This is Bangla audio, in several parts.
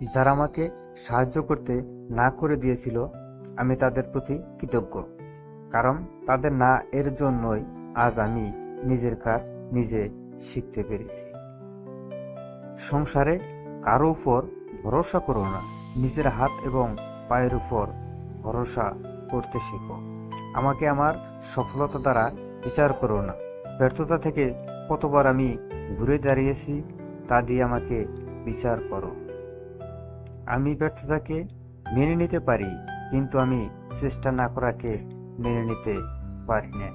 যারা আমাকে সাহায্য করতে না করে দিয়েছিল, আমি তাদের প্রতি কৃতজ্ঞ, কারণ তাদের না এর জন্যই আজ আমি নিজের কাজ নিজে শিখতে পেরেছি। সংসারে কারো উপর ভরসা করো না, নিজের হাত এবং পায়ের উপর ভরসা করতে শেখো। আমাকে আমার সফলতা দ্বারা বিচার করো না। ব্যর্থতা থেকে কতবার আমি ঘুরে দাঁড়িয়েছি তা দিয়ে আমাকে বিচার করো। আমি ব্যর্থতাকে মেনে নিতে পারি, কিন্তু আমি চেষ্টা না করাকে মেনে নিতে পারি না।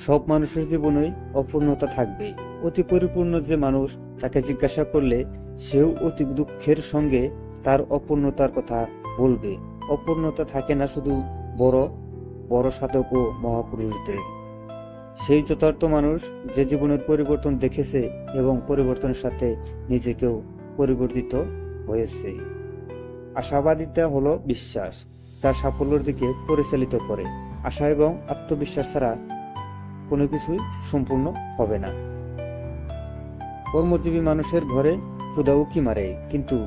সব মানুষের জীবনেই অপূর্ণতা থাকবে। অতি পরিপূর্ণ যে মানুষ, তাকে জিজ্ঞাসা করলে সেও অতি দুঃখের সঙ্গে তার অপূর্ণতার কথা বলবে। অপূর্ণতা থাকে না শুধু বড় বড় সাধক ও মহাপুরুষদের। সেই যথার্থ মানুষ যে জীবনের পরিবর্তন দেখেছে এবং পরিবর্তনের সাথে নিজেকেও পরিবর্তিত হয়েছে। আশাবাদিতা হলো বিশ্বাস, যা সাফল্যের দিকে পরিচালিত করে। আশা এবং আত্মবিশ্বাস ছাড়া কোনো কিছুই সম্পূর্ণ হবে না। কর্মজীবী মানুষের ঘরে ক্ষুধা উকি মারে, কিন্তু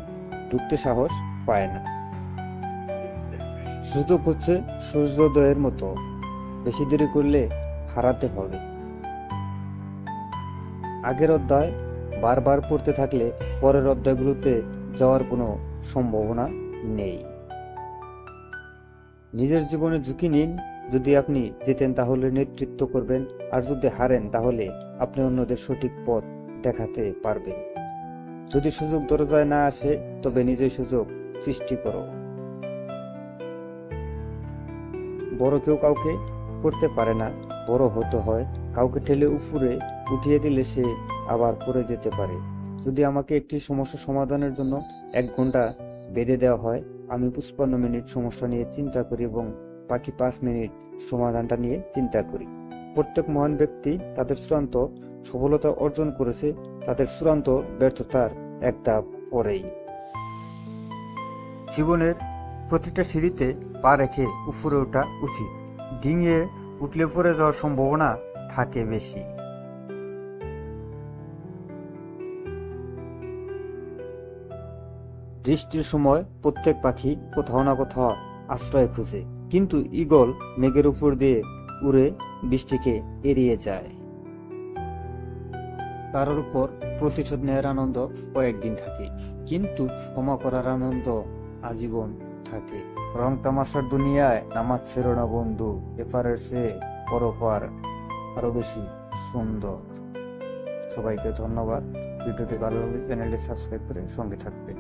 ঢুকতে সাহস পায় না। সুযোগ হচ্ছে সূর্যোদয়ের মতো, বেশি দেরি করলে হারাতে হবে। আগের অধ্যায় বারবার পড়তে থাকলে পরের অধ্যায়গুলোতে যাওয়ার কোনো সম্ভাবনা নেই। নিজের জীবনে ঝুঁকি নিন। যদি আপনি জেতেন তাহলে নেতৃত্ব করবেন, আর যদি হারেন তাহলে আপনি অন্যদের সঠিক পথ দেখাতে পারবেন। যদি সুযোগ দরজায় না আসে, তবে নিজেই সুযোগ সৃষ্টি করো। বড় কেউ কাউকে করতে পারে না, বড় হতে হয়। কাউকে ঠেলে উপরে উঠিয়ে দিলে সে আবার পড়ে যেতে পারে। যদি আমাকে একটি সমস্যা সমাধানের জন্য 1 ঘন্টা বেঁধে দেওয়া হয়, আমি 55 মিনিট সমস্যা নিয়ে চিন্তা করি এবং বাকি 5 মিনিট সমাধানটা নিয়ে চিন্তা করি। প্রত্যেক মহান ব্যক্তি তাদের চূড়ান্ত সফলতা অর্জন করেছে তাদের চূড়ান্ত ব্যর্থতার এক ধাপ পরেই। জীবনের প্রতিটা সিঁড়িতে পা রেখে উপরে ওঠা উচিত। ডিঙিয়ে উঠলে পড়ে যাওয়ার সম্ভাবনা থাকে বেশি। বৃষ্টির সময় প্রত্যেক পাখি কোথাও না কোথাও আশ্রয় খুঁজে, কিন্তু ঈগল মেঘের উপর দিয়ে উড়ে বৃষ্টিকে এড়িয়ে যায়। কারোর উপর প্রতিশোধ নেওয়ার আনন্দ কয়েকদিন থাকে, কিন্তু ক্ষমা করার আনন্দ আজীবন থাকে। রং তামাশার দুনিয়ায় নামাজ ছেড়ো না বন্ধু, এপারের চেয়ে পরপার আরো বেশি সুন্দর। সবাইকে ধন্যবাদ। ভিডিওটি ভালো লাগলে চ্যানেলটি সাবস্ক্রাইব করে সঙ্গে থাকবেন।